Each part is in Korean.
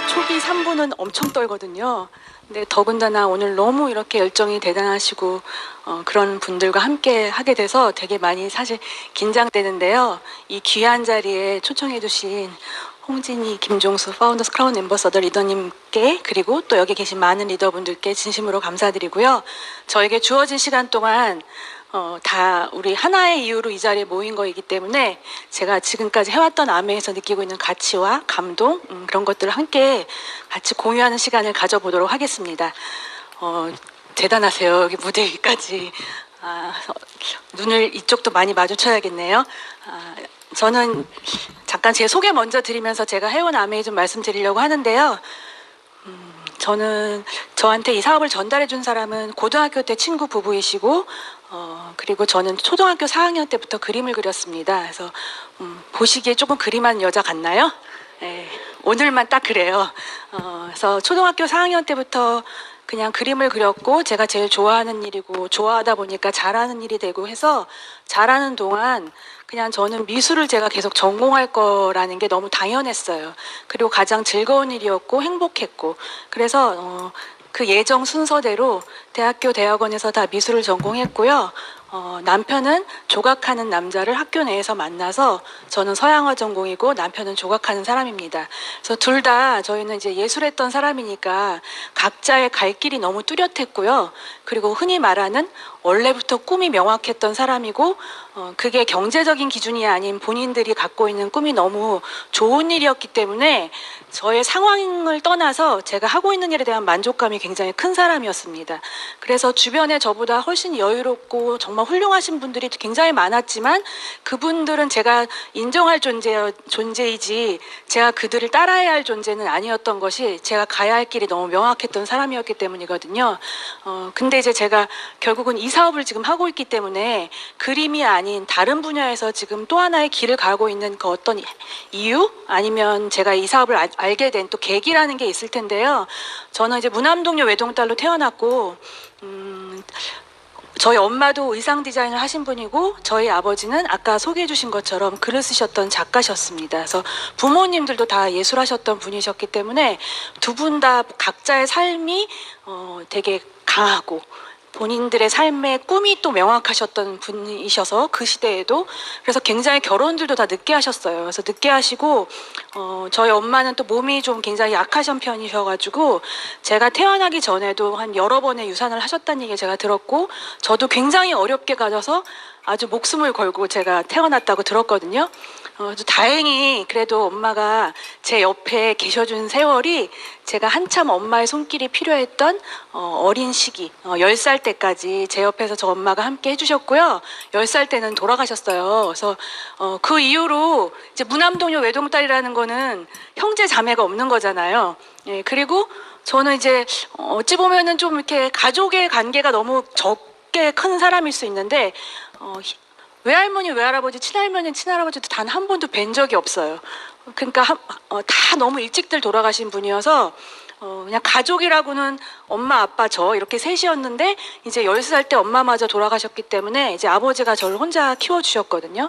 초기 3부는 엄청 떨거든요. 근데 더군다나 오늘 너무 이렇게 열정이 대단하시고 그런 분들과 함께 하게 돼서 되게 많이 사실 긴장되는데요. 이 귀한 자리에 초청해 주신 홍진희, 김종수 파운더스 크라운 앰버서더 리더님께 그리고 또 여기 계신 많은 리더분들께 진심으로 감사드리고요. 저에게 주어진 시간 동안 다 우리 하나의 이유로 이 자리에 모인 거이기 때문에 제가 지금까지 해왔던 아메에서 느끼고 있는 가치와 감동 그런 것들을 함께 같이 공유하는 시간을 가져보도록 하겠습니다. 대단하세요. 여기 무대 위까지. 눈을 이쪽도 많이 마주쳐야겠네요. 저는 잠깐 제 소개 먼저 드리면서 제가 해온 아메에 좀 말씀드리려고 하는데요. 저한테 이 사업을 전달해 준 사람은 고등학교 때 친구 부부이시고 그리고 저는 초등학교 4학년 때부터 그림을 그렸습니다. 그래서 보시기에 조금 그림한 여자 같나요? 네, 오늘만 딱 그래요. 그래서 초등학교 4학년 때부터 그냥 그림을 그렸고 제가 제일 좋아하는 일이고 좋아하다 보니까 잘하는 일이 되고 해서 잘하는 동안 그냥 저는 미술을 제가 계속 전공할 거라는 게 너무 당연했어요. 그리고 가장 즐거운 일이었고 행복했고 그래서 그 예정 순서대로 대학원에서 다 미술을 전공했고요. 남편은 조각하는 남자를 학교 내에서 만나서 저는 서양화 전공이고 남편은 조각하는 사람입니다. 그래서 둘 다 저희는 이제 예술했던 사람이니까 각자의 갈 길이 너무 뚜렷했고요. 그리고 흔히 말하는 원래부터 꿈이 명확했던 사람이고 그게 경제적인 기준이 아닌 본인들이 갖고 있는 꿈이 너무 좋은 일이었기 때문에 저의 상황을 떠나서 제가 하고 있는 일에 대한 만족감이 굉장히 큰 사람이었습니다. 그래서 주변에 저보다 훨씬 여유롭고 정말 훌륭하신 분들이 굉장히 많았지만 그분들은 제가 인정할 존재이지 제가 그들을 따라야 할 존재는 아니었던 것이 제가 가야 할 길이 너무 명확했던 사람이었기 때문이거든요. 근데 이제 제가 결국은 이 사업을 지금 하고 있기 때문에 그림이 아닌 다른 분야에서 지금 또 하나의 길을 가고 있는 그 어떤 이유 아니면 제가 이 사업을 알게 된 또 계기라는 게 있을 텐데요. 저는 이제 무남동료 외동딸로 태어났고 저희 엄마도 의상 디자인을 하신 분이고 저희 아버지는 아까 소개해 주신 것처럼 글을 쓰셨던 작가셨습니다. 그래서 부모님들도 다 예술하셨던 분이셨기 때문에 두 분 다 각자의 삶이 되게 강하고 본인들의 삶의 꿈이 또 명확하셨던 분이셔서 그 시대에도 그래서 굉장히 결혼들도 다 늦게 하셨어요. 그래서 늦게 하시고 저희 엄마는 또 몸이 좀 굉장히 약하신 편이셔가지고 제가 태어나기 전에도 한 여러 번의 유산을 하셨다는 얘기 제가 들었고 저도 굉장히 어렵게 가져서 아주 목숨을 걸고 제가 태어났다고 들었거든요. 다행히 그래도 엄마가 제 옆에 계셔준 세월이 제가 한참 엄마의 손길이 필요했던 어린 시기 10살 때까지 제 옆에서 저 엄마가 함께 해주셨고요. 10살 때는 돌아가셨어요. 그래서 그 이후로 이제 무남동료 외동딸이라는 거는 형제 자매가 없는 거잖아요. 예, 그리고 저는 이제 어찌 보면은 좀 이렇게 가족의 관계가 너무 적게 큰 사람일 수 있는데 외할머니, 외할아버지, 친할머니, 친할아버지도 단 한 번도 뵌 적이 없어요. 그러니까 다 너무 일찍들 돌아가신 분이어서 그냥 가족이라고는 엄마, 아빠, 저 이렇게 셋이었는데 이제 10살 때 엄마마저 돌아가셨기 때문에 이제 아버지가 저를 혼자 키워주셨거든요.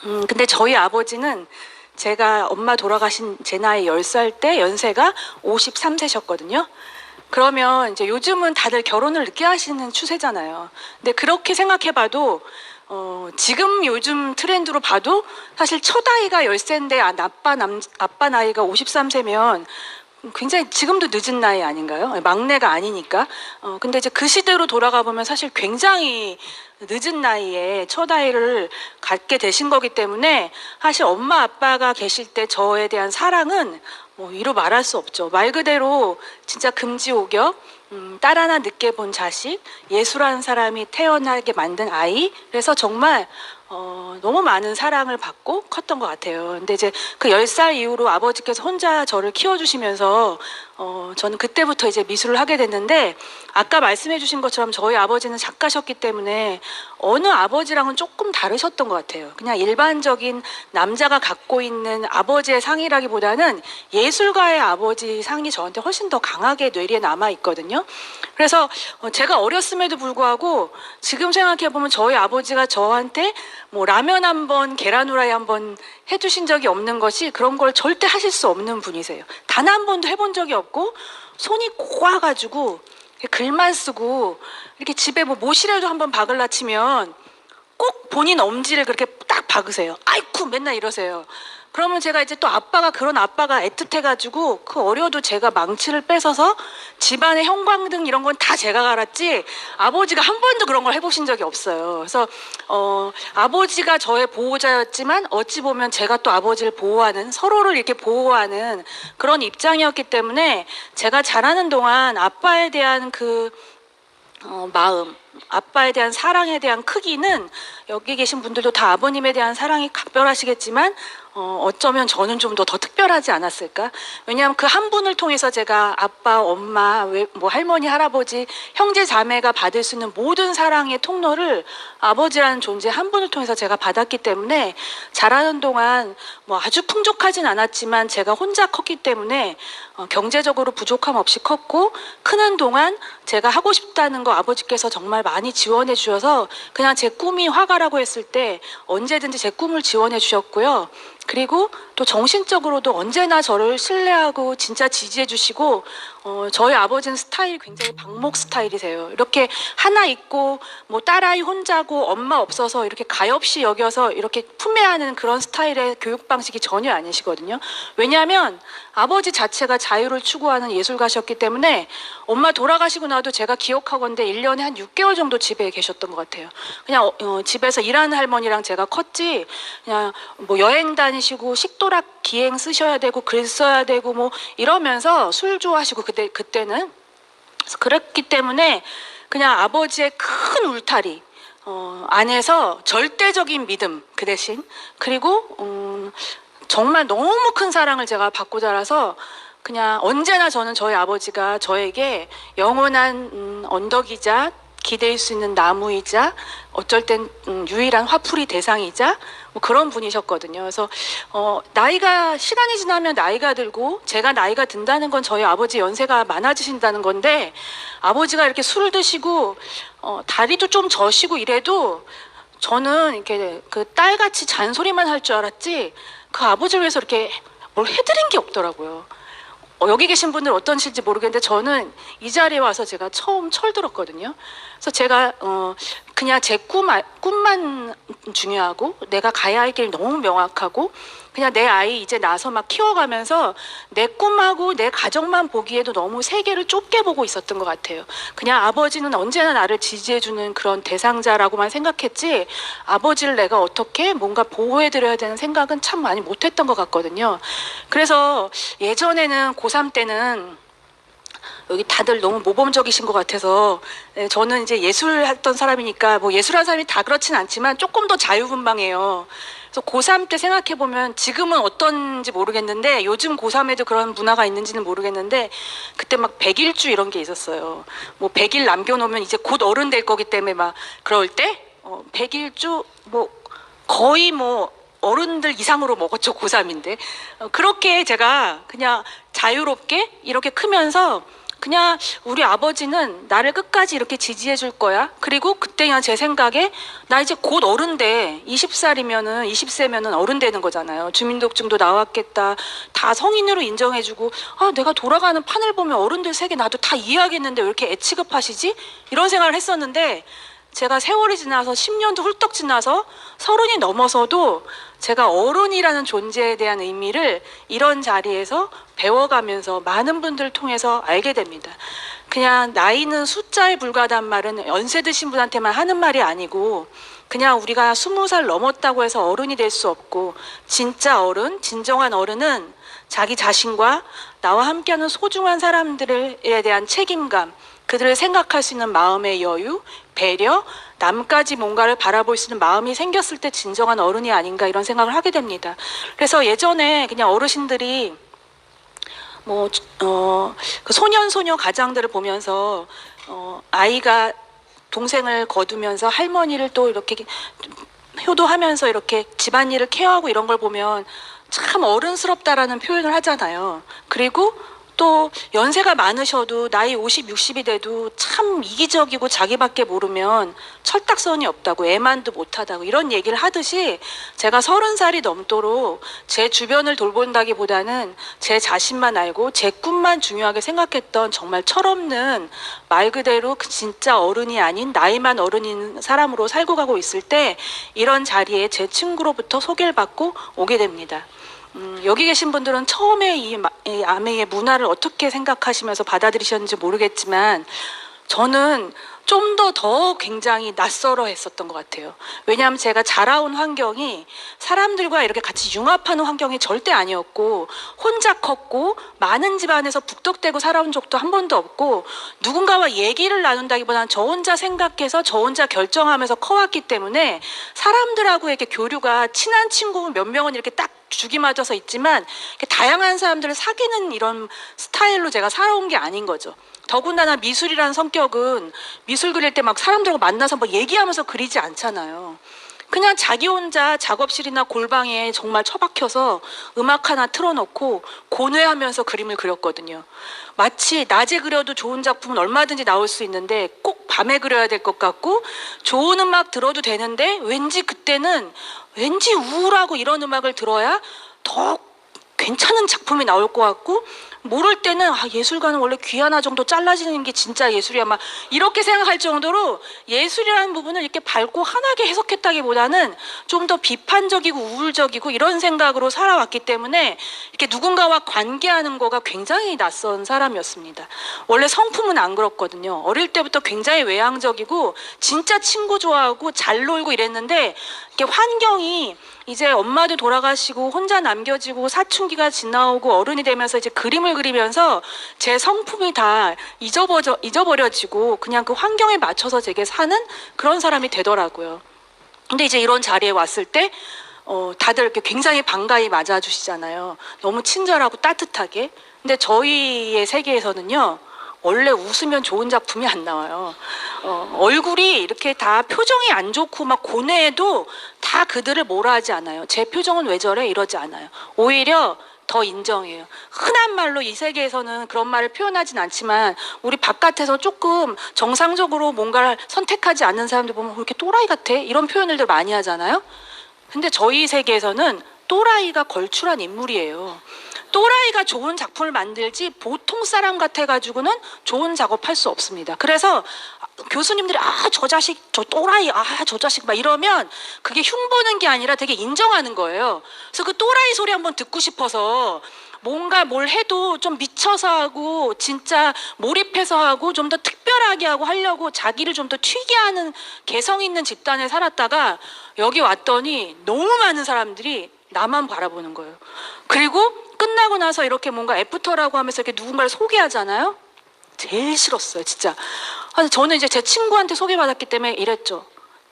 근데 저희 아버지는 제가 엄마 돌아가신 제 나이 10살 때 연세가 53세셨거든요. 그러면 이제 요즘은 다들 결혼을 늦게 하시는 추세잖아요. 근데 그렇게 생각해봐도 지금 요즘 트렌드로 봐도 사실 첫 아이가 10세인데 아빠 나이가 53세면 굉장히 지금도 늦은 나이 아닌가요? 막내가 아니니까. 근데 이제 그 시대로 돌아가 보면 사실 굉장히 늦은 나이에 첫 아이를 갖게 되신 거기 때문에 사실 엄마 아빠가 계실 때 저에 대한 사랑은 이루 말할 수 없죠. 말 그대로 진짜 금지옥역, 딸 하나 늦게 본 자식, 예술하는 사람이 태어나게 만든 아이. 그래서 정말 너무 많은 사랑을 받고 컸던 것 같아요. 근데 이제 그 10살 이후로 아버지께서 혼자 저를 키워주시면서 저는 그때부터 이제 미술을 하게 됐는데 아까 말씀해 주신 것처럼 저희 아버지는 작가셨기 때문에 어느 아버지랑은 조금 다르셨던 것 같아요. 그냥 일반적인 남자가 갖고 있는 아버지의 상이라기보다는 예술가의 아버지 상이 저한테 훨씬 더 강하게 뇌리에 남아 있거든요. 그래서 제가 어렸음에도 불구하고 지금 생각해 보면 저희 아버지가 저한테 뭐 라면 한 번, 계란 후라이 한 번 해주신 적이 없는 것이 그런 걸 절대 하실 수 없는 분이세요. 단 한 번도 해본 적이 없고 손이 고와가지고 글만 쓰고 이렇게 집에 뭐 모시라도 한번 박을라 치면 꼭 본인 엄지를 그렇게 딱 박으세요. 아이쿠 맨날 이러세요. 그러면 제가 이제 또 그런 아빠가 애틋해가지고 그 어려도 제가 망치를 뺏어서 집안의 형광등 이런 건 다 제가 갈았지 아버지가 한 번도 그런 걸 해보신 적이 없어요. 그래서 아버지가 저의 보호자였지만 어찌 보면 제가 또 아버지를 보호하는, 서로를 이렇게 보호하는 그런 입장이었기 때문에 제가 자라는 동안 아빠에 대한 그 마음, 아빠에 대한 사랑에 대한 크기는 여기 계신 분들도 다 아버님에 대한 사랑이 각별하시겠지만 어쩌면 저는 좀 더 특별하지 않았을까? 왜냐하면 그 한 분을 통해서 제가 아빠, 엄마, 뭐 할머니, 할아버지, 형제, 자매가 받을 수 있는 모든 사랑의 통로를 아버지라는 존재 한 분을 통해서 제가 받았기 때문에 자라는 동안 뭐 아주 풍족하진 않았지만 제가 혼자 컸기 때문에 경제적으로 부족함 없이 컸고, 크는 동안 제가 하고 싶다는 거 아버지께서 정말 많이 지원해 주셔서 그냥 제 꿈이 화가라고 했을 때 언제든지 제 꿈을 지원해 주셨고요. 그리고 또 정신적으로도 언제나 저를 신뢰하고 진짜 지지해 주시고, 저희 아버지는 스타일이 굉장히 방목 스타일이세요. 이렇게 하나 있고 뭐 딸아이 혼자고 엄마 없어서 이렇게 가엾이 여겨서 이렇게 품에하는 그런 스타일의 교육 방식이 전혀 아니시거든요. 왜냐하면 아버지 자체가 자유를 추구하는 예술가셨기 때문에 엄마 돌아가시고 나도 제가 기억하건대 1년에 한 6개월 정도 집에 계셨던 것 같아요. 그냥 집에서 일하는 할머니랑 제가 컸지, 그냥 뭐 여행 다니시고 식도락 기행 쓰셔야 되고 글 써야 되고 뭐 이러면서 술 좋아하시고 그때는. 그래서 그랬기 때문에 그냥 아버지의 큰 울타리 안에서 절대적인 믿음, 그 대신 그리고 정말 너무 큰 사랑을 제가 받고 자라서 그냥 언제나 저는 저희 아버지가 저에게 영원한 언덕이자 기댈 수 있는 나무이자 어쩔 땐 유일한 화풀이 대상이자 뭐 그런 분이셨거든요. 그래서 시간이 지나면 나이가 들고 제가 나이가 든다는 건 저희 아버지 연세가 많아지신다는 건데, 아버지가 이렇게 술을 드시고 다리도 좀 저시고 이래도 저는 이렇게 그 딸같이 잔소리만 할 줄 알았지 그 아버지를 위해서 이렇게 뭘 해드린 게 없더라고요. 여기 계신 분들 어떤지 모르겠는데 저는 이 자리에 와서 제가 처음 철들었거든요. 그래서 제가 그냥 제 꿈만 중요하고 내가 가야 할 길 너무 명확하고 그냥 내 아이 이제 나서 막 키워가면서 내 꿈하고 내 가정만 보기에도 너무 세계를 좁게 보고 있었던 것 같아요. 그냥 아버지는 언제나 나를 지지해주는 그런 대상자라고만 생각했지 아버지를 내가 어떻게 뭔가 보호해드려야 되는 생각은 참 많이 못했던 것 같거든요. 그래서 예전에는 고3 때는 여기 다들 너무 모범적이신 것 같아서 저는 이제 예술했던 사람이니까 뭐 예술한 사람이 다 그렇진 않지만 조금 더 자유분방해요. 그래서 고3 때 생각해보면 지금은 어떤지 모르겠는데 요즘 고3에도 그런 문화가 있는지는 모르겠는데 그때 막 100일주 이런 게 있었어요. 뭐 100일 남겨놓으면 이제 곧 어른 될 거기 때문에 막 그럴 때 100일주 뭐 거의 뭐 어른들 이상으로 먹었죠, 고3인데. 그렇게 제가 그냥 자유롭게 이렇게 크면서 그냥 우리 아버지는 나를 끝까지 이렇게 지지해 줄 거야. 그리고 그때 그냥 제 생각에 나 이제 곧 어른 돼. 20살이면은 20세면은 어른 되는 거잖아요. 주민등록증도 나왔겠다. 다 성인으로 인정해 주고 내가 돌아가는 판을 보면 어른들 세계 나도 다 이해하겠는데 왜 이렇게 애취급하시지? 이런 생각을 했었는데 제가 세월이 지나서 10년도 훌떡 지나서 30이 넘어서도 제가 어른이라는 존재에 대한 의미를 이런 자리에서 배워가면서 많은 분들을 통해서 알게 됩니다. 그냥 나이는 숫자에 불과하단 말은 연세 드신 분한테만 하는 말이 아니고 그냥 우리가 20살 넘었다고 해서 어른이 될 수 없고 진짜 어른, 진정한 어른은 자기 자신과 나와 함께하는 소중한 사람들에 대한 책임감, 그들을 생각할 수 있는 마음의 여유, 배려, 남까지 뭔가를 바라볼 수 있는 마음이 생겼을 때 진정한 어른이 아닌가 이런 생각을 하게 됩니다. 그래서 예전에 그냥 어르신들이 그 소년소녀 가장들을 보면서 아이가 동생을 거두면서 할머니를 또 이렇게 효도하면서 이렇게 집안일을 케어하고 이런 걸 보면 참 어른스럽다라는 표현을 하잖아요. 그리고 또 연세가 많으셔도 나이 50, 60이 돼도 참 이기적이고 자기밖에 모르면 철딱선이 없다고, 애만도 못하다고 이런 얘기를 하듯이 제가 30살이 넘도록 제 주변을 돌본다기보다는 제 자신만 알고 제 꿈만 중요하게 생각했던 정말 철없는, 말 그대로 진짜 어른이 아닌 나이만 어른인 사람으로 살고 가고 있을 때 이런 자리에 제 친구로부터 소개를 받고 오게 됩니다. 여기 계신 분들은 처음에 이 아메의 문화를 어떻게 생각하시면서 받아들이셨는지 모르겠지만 저는 좀 더 굉장히 낯설어 했었던 것 같아요. 왜냐하면 제가 자라온 환경이 사람들과 이렇게 같이 융합하는 환경이 절대 아니었고, 혼자 컸고 많은 집안에서 북적대고 살아온 적도 한 번도 없고, 누군가와 얘기를 나눈다기보다는 저 혼자 생각해서 저 혼자 결정하면서 커왔기 때문에 사람들하고 이렇게 교류가, 친한 친구 몇 명은 이렇게 딱 죽이 맞아서 있지만 다양한 사람들을 사귀는 이런 스타일로 제가 살아온 게 아닌 거죠. 더군다나 미술이라는 성격은 미술 그릴 때 막 사람들하고 만나서 뭐 얘기하면서 그리지 않잖아요. 그냥 자기 혼자 작업실이나 골방에 정말 처박혀서 음악 하나 틀어놓고 고뇌하면서 그림을 그렸거든요. 마치 낮에 그려도 좋은 작품은 얼마든지 나올 수 있는데 꼭 밤에 그려야 될 것 같고, 좋은 음악 들어도 되는데 왠지 그때는 왠지 우울하고 이런 음악을 들어야 더 괜찮은 작품이 나올 것 같고, 모를 때는 예술가는 원래 귀 하나 정도 잘라지는 게 진짜 예술이야 막 이렇게 생각할 정도로 예술이라는 부분을 이렇게 밝고 환하게 해석했다기보다는 좀 더 비판적이고 우울적이고 이런 생각으로 살아왔기 때문에 이렇게 누군가와 관계하는 거가 굉장히 낯선 사람이었습니다. 원래 성품은 안 그렇거든요. 어릴 때부터 굉장히 외향적이고 진짜 친구 좋아하고 잘 놀고 이랬는데, 이렇게 환경이 이제 엄마도 돌아가시고 혼자 남겨지고 사춘기가 지나오고 어른이 되면서 이제 그림을 그리면서 제 성품이 다 잊어버려지고 그냥 그 환경에 맞춰서 제게 사는 그런 사람이 되더라고요. 근데 이제 이런 자리에 왔을 때 다들 이렇게 굉장히 반가이 맞아주시잖아요. 너무 친절하고 따뜻하게. 근데 저희의 세계에서는요, 원래 웃으면 좋은 작품이 안 나와요. 얼굴이 이렇게 다 표정이 안 좋고 막 고뇌해도 다 그들을 뭐라 하지 않아요. 제 표정은 왜 저래? 이러지 않아요. 오히려 더 인정해요. 흔한 말로 이 세계에서는 그런 말을 표현하진 않지만 우리 바깥에서 조금 정상적으로 뭔가를 선택하지 않는 사람들 보면 왜 이렇게 또라이 같아? 이런 표현들도 많이 하잖아요. 근데 저희 세계에서는 또라이가 걸출한 인물이에요. 또라이가 좋은 작품을 만들지 보통 사람 같아가지고는 좋은 작업할 수 없습니다. 그래서 교수님들이 저 자식, 저 또라이, 저 자식 막 이러면 그게 흉보는 게 아니라 되게 인정하는 거예요. 그래서 그 또라이 소리 한번 듣고 싶어서 뭔가 뭘 해도 좀 미쳐서 하고 진짜 몰입해서 하고 좀 더 특별하게 하고 하려고 자기를 좀 더 튀게 하는 개성 있는 집단에 살았다가 여기 왔더니 너무 많은 사람들이 나만 바라보는 거예요. 그리고 끝나고 나서 이렇게 뭔가 애프터라고 하면서 이렇게 누군가를 소개하잖아요. 제일 싫었어요, 진짜. 저는 이제 제 친구한테 소개받았기 때문에 이랬죠.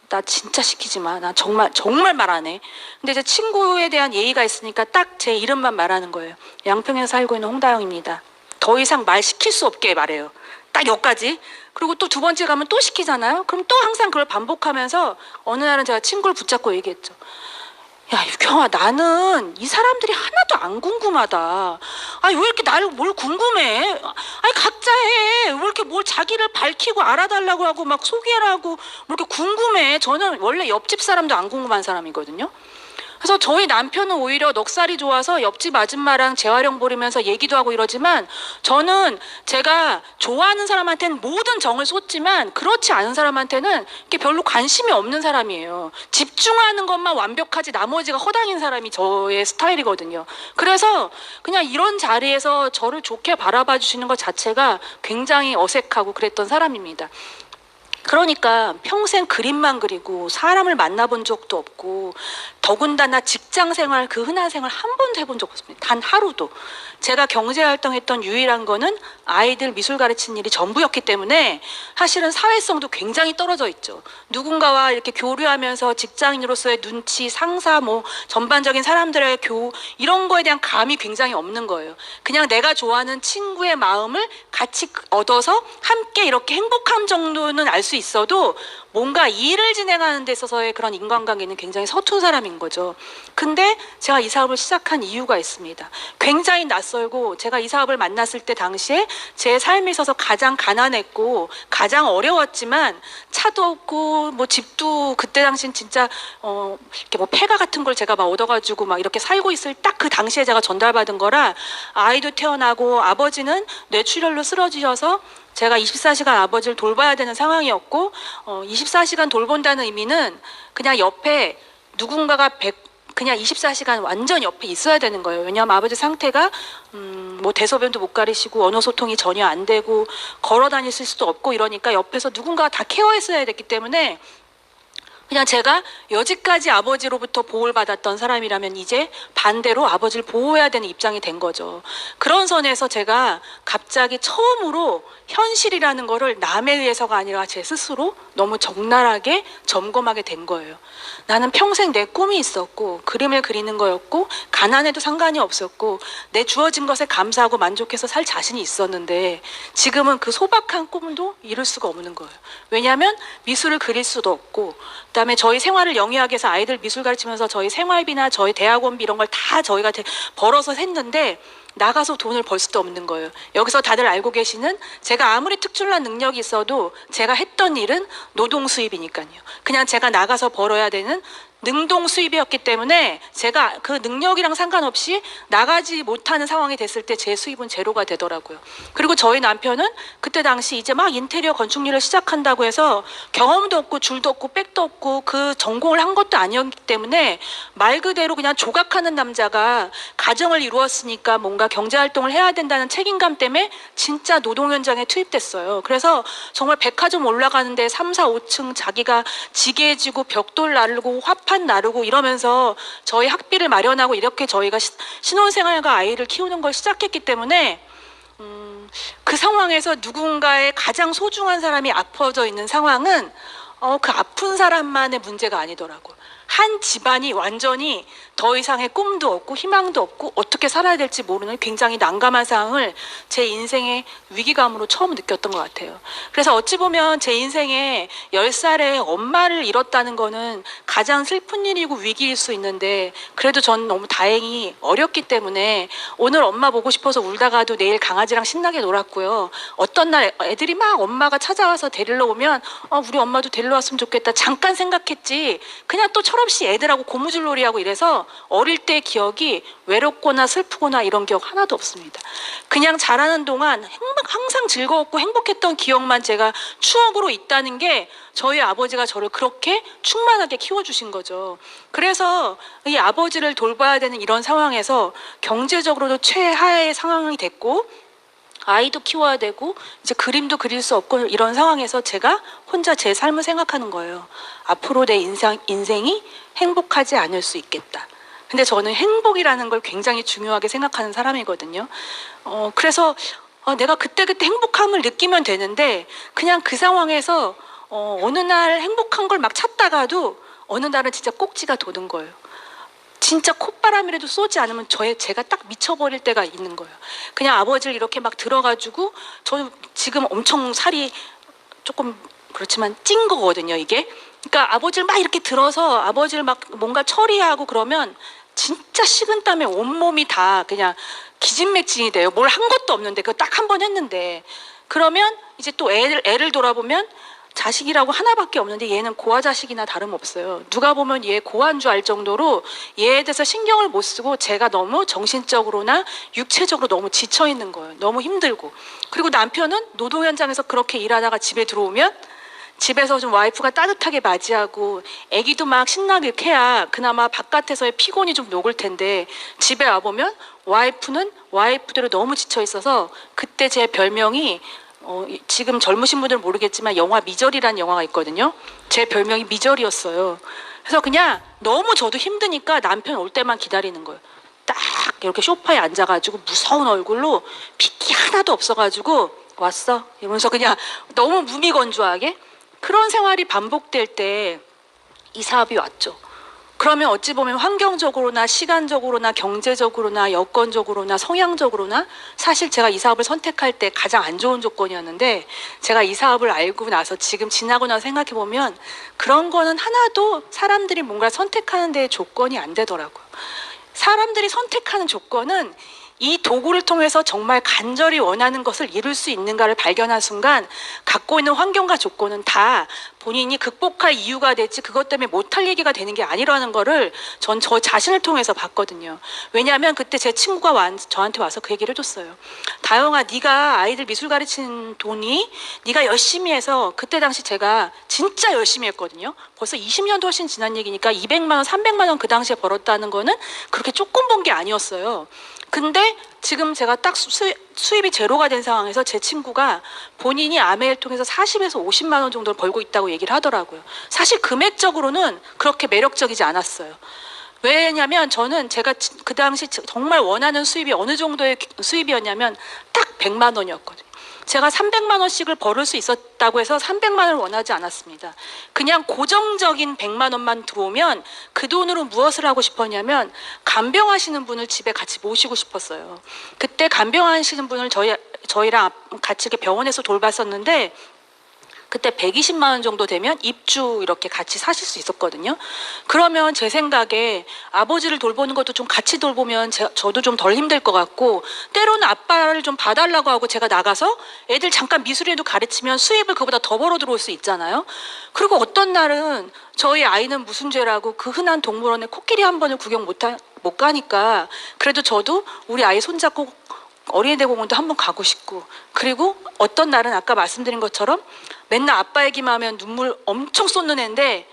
나 진짜 시키지 마. 나 정말 말 안 해. 근데 제 친구에 대한 예의가 있으니까 딱 제 이름만 말하는 거예요. 양평에 살고 있는 홍다영입니다. 더 이상 말 시킬 수 없게 말해요. 딱 여기까지. 그리고 또 두 번째 가면 또 시키잖아요. 그럼 또 항상 그걸 반복하면서 어느 날은 제가 친구를 붙잡고 얘기했죠. 야, 유경아, 나는 이 사람들이 하나도 안 궁금하다. 왜 이렇게 나를 뭘 궁금해? 각자 해. 왜 이렇게 뭘 자기를 밝히고 알아달라고 하고 막 소개하라고 뭐 이렇게 궁금해. 저는 원래 옆집 사람도 안 궁금한 사람이거든요. 그래서 저희 남편은 오히려 넉살이 좋아서 옆집 아줌마랑 재활용 부리면서 얘기도 하고 이러지만, 저는 제가 좋아하는 사람한테는 모든 정을 쏟지만 그렇지 않은 사람한테는 이렇게 별로 관심이 없는 사람이에요. 집중하는 것만 완벽하지 나머지가 허당인 사람이 저의 스타일이거든요. 그래서 그냥 이런 자리에서 저를 좋게 바라봐 주시는 것 자체가 굉장히 어색하고 그랬던 사람입니다. 그러니까 평생 그림만 그리고 사람을 만나본 적도 없고, 더군다나 직장 생활, 그 흔한 생활 한 번도 해본 적 없습니다. 단 하루도. 제가 경제활동했던 유일한 거는 아이들 미술 가르치는 일이 전부였기 때문에 사실은 사회성도 굉장히 떨어져 있죠. 누군가와 이렇게 교류하면서 직장인으로서의 눈치, 상사, 전반적인 사람들의 이런 거에 대한 감이 굉장히 없는 거예요. 그냥 내가 좋아하는 친구의 마음을 같이 얻어서 함께 이렇게 행복한 정도는 알 수 있어도 뭔가 일을 진행하는 데 있어서의 그런 인간관계는 굉장히 서툰 사람인 거죠. 근데 제가 이 사업을 시작한 이유가 있습니다. 굉장히 낯설고 제가 이 사업을 만났을 때 당시에 제 삶에 있어서 가장 가난했고 가장 어려웠지만 차도 없고 뭐 집도 그때 당시엔 진짜 이렇게 뭐 폐가 같은 걸 제가 막 얻어가지고 막 이렇게 살고 있을 딱 그 당시에 제가 전달받은 거라 아이도 태어나고 아버지는 뇌출혈로 쓰러지셔서 제가 24시간 아버지를 돌봐야 되는 상황이었고 24시간 돌본다는 의미는 그냥 옆에 누군가가 그냥 24시간 완전 옆에 있어야 되는 거예요. 왜냐하면 아버지 상태가 뭐 대소변도 못 가리시고 언어 소통이 전혀 안 되고 걸어 다니실 수도 없고 이러니까 옆에서 누군가가 다 케어했어야 됐기 때문에 그냥 제가 여지까지 아버지로부터 보호를 받았던 사람이라면 이제 반대로 아버지를 보호해야 되는 입장이 된 거죠. 그런 선에서 제가 갑자기 처음으로 현실이라는 거를 남에 의해서가 아니라 제 스스로 너무 적나라하게 점검하게 된 거예요. 나는 평생 내 꿈이 있었고 그림을 그리는 거였고 가난해도 상관이 없었고 내 주어진 것에 감사하고 만족해서 살 자신이 있었는데 지금은 그 소박한 꿈도 이룰 수가 없는 거예요. 왜냐하면 미술을 그릴 수도 없고 그다음에 저희 생활을 영위하기 위해서 아이들 미술 가르치면서 저희 생활비나 저희 대학원비 이런 걸 다 저희가 벌어서 했는데 나가서 돈을 벌 수도 없는 거예요. 여기서 다들 알고 계시는 제가 아무리 특출난 능력이 있어도 제가 했던 일은 노동 수입이니까요. 그냥 제가 나가서 벌어야 되는 능동 수입이었기 때문에 제가 그 능력이랑 상관없이 나가지 못하는 상황이 됐을 때 제 수입은 제로가 되더라고요. 그리고 저희 남편은 그때 당시 이제 막 인테리어 건축 일을 시작한다고 해서 경험도 없고 줄도 없고 백도 없고 그 전공을 한 것도 아니었기 때문에 말 그대로 그냥 조각하는 남자가 가정을 이루었으니까 뭔가 경제활동을 해야 된다는 책임감 때문에 진짜 노동 현장에 투입됐어요. 그래서 정말 백화점 올라가는데 3, 4, 5층 자기가 지게지고 벽돌 나르고 화판 나르고 이러면서 저희 학비를 마련하고 이렇게 저희가 신혼생활과 아이를 키우는 걸 시작했기 때문에 그 상황에서 누군가의 가장 소중한 사람이 아파져 있는 상황은 그 아픈 사람만의 문제가 아니더라고요. 한 집안이 완전히 더 이상의 꿈도 없고 희망도 없고 어떻게 살아야 될지 모르는 굉장히 난감한 상황을 제 인생의 위기감으로 처음 느꼈던 것 같아요. 그래서 어찌 보면 제 인생에 10살에 엄마를 잃었다는 거는 가장 슬픈 일이고 위기일 수 있는데 그래도 전 너무 다행히 어렸기 때문에 오늘 엄마 보고 싶어서 울다가도 내일 강아지랑 신나게 놀았고요. 어떤 날 애들이 막 엄마가 찾아와서 데리러 오면 우리 엄마도 데리러 왔으면 좋겠다 잠깐 생각했지 그냥 또 철없이 애들하고 고무줄놀이하고 이래서 어릴 때 기억이 외롭거나 슬프거나 이런 기억 하나도 없습니다. 그냥 자라는 동안 항상 즐거웠고 행복했던 기억만 제가 추억으로 있다는 게 저희 아버지가 저를 그렇게 충만하게 키워주신 거죠. 그래서 이 아버지를 돌봐야 되는 이런 상황에서 경제적으로도 최하의 상황이 됐고 아이도 키워야 되고 이제 그림도 그릴 수 없고 이런 상황에서 제가 혼자 제 삶을 생각하는 거예요. 앞으로 내 인생이 행복하지 않을 수 있겠다. 근데 저는 행복이라는 걸 굉장히 중요하게 생각하는 사람이거든요. 그래서 내가 그때그때 행복함을 느끼면 되는데 그냥 그 상황에서 어느 날 행복한 걸 막 찾다가도 어느 날은 진짜 꼭지가 도는 거예요. 진짜 콧바람이라도 쏘지 않으면 제가 딱 미쳐버릴 때가 있는 거예요. 그냥 아버지를 이렇게 막 들어가지고 저 지금 엄청 살이 조금 그렇지만 찐 거거든요 이게. 그러니까 아버지를 막 이렇게 들어서 아버지를 막 뭔가 처리하고 그러면 진짜 식은땀에 온몸이 다 그냥 기진맥진이 돼요. 뭘 한 것도 없는데 그거 딱 한 번 했는데 그러면 이제 또 애를 돌아보면 자식이라고 하나밖에 없는데 얘는 고아 자식이나 다름없어요. 누가 보면 얘 고아인 줄 알 정도로 얘에 대해서 신경을 못 쓰고 제가 너무 정신적으로나 육체적으로 너무 지쳐 있는 거예요. 너무 힘들고. 그리고 남편은 노동 현장에서 그렇게 일하다가 집에 들어오면 집에서 좀 와이프가 따뜻하게 맞이하고 애기도 막 신나게 이렇게 해야 그나마 바깥에서의 피곤이 좀 녹을 텐데 집에 와보면 와이프는 와이프대로 너무 지쳐 있어서 그때 제 별명이 지금 젊으신 분들은 모르겠지만 영화 미저리라는 영화가 있거든요. 제 별명이 미저리였어요. 그래서 그냥 너무 저도 힘드니까 남편 올 때만 기다리는 거예요. 딱 이렇게 소파에 앉아가지고 무서운 얼굴로 핏기 하나도 없어가지고 왔어? 이러면서 그냥 너무 무미건조하게 그런 생활이 반복될 때 이 사업이 왔죠. 그러면 어찌 보면 환경적으로나 시간적으로나 경제적으로나 여건적으로나 성향적으로나 사실 제가 이 사업을 선택할 때 가장 안 좋은 조건이었는데, 제가 이 사업을 알고 나서 지금 지나고 나서 생각해 보면 그런 거는 하나도 사람들이 뭔가 선택하는 데 조건이 안 되더라고요. 사람들이 선택하는 조건은 이 도구를 통해서 정말 간절히 원하는 것을 이룰 수 있는가를 발견한 순간 갖고 있는 환경과 조건은 다 본인이 극복할 이유가 되지 그것 때문에 못할 얘기가 되는 게 아니라는 거를 전 저 자신을 통해서 봤거든요. 왜냐하면 그때 제 친구가 저한테 와서 그 얘기를 해줬어요. 다영아, 네가 아이들 미술 가르치는 돈이 네가 열심히 해서, 그때 당시 제가 진짜 열심히 했거든요. 벌써 20년도 훨씬 지난 얘기니까 200만 원, 300만 원 그 당시에 벌었다는 거는 그렇게 조금 번 게 아니었어요. 근데 지금 제가 딱 수입이 제로가 된 상황에서 제 친구가 본인이 아메를 통해서 40에서 50만 원 정도를 벌고 있다고 얘기를 하더라고요. 사실 금액적으로는 그렇게 매력적이지 않았어요. 왜냐면 저는 제가 그 당시 정말 원하는 수입이 어느 정도의 수입이었냐면 딱 100만 원이었거든요. 제가 300만 원씩을 벌을 수 있었다고 해서 300만 원을 원하지 않았습니다. 그냥 고정적인 100만 원만 들어오면 그 돈으로 무엇을 하고 싶었냐면 간병하시는 분을 집에 같이 모시고 싶었어요. 그때 간병하시는 분을 저희랑 같이 병원에서 돌봤었는데, 그때 120만 원 정도 되면 입주 이렇게 같이 사실 수 있었거든요. 그러면 제 생각에 아버지를 돌보는 것도 좀 같이 돌보면 저도 좀 덜 힘들 것 같고, 때로는 아빠를 좀 봐달라고 하고 제가 나가서 애들 잠깐 미술에도 가르치면 수입을 그보다 더 벌어 들어올 수 있잖아요. 그리고 어떤 날은 저희 아이는 무슨 죄라고 그 흔한 동물원에 코끼리 한 번을 구경 못 가니까 그래도 저도 우리 아이 손잡고 어린이대공원도 한번 가고 싶고, 그리고 어떤 날은 아까 말씀드린 것처럼 맨날 아빠 얘기만 하면 눈물 엄청 쏟는 애인데,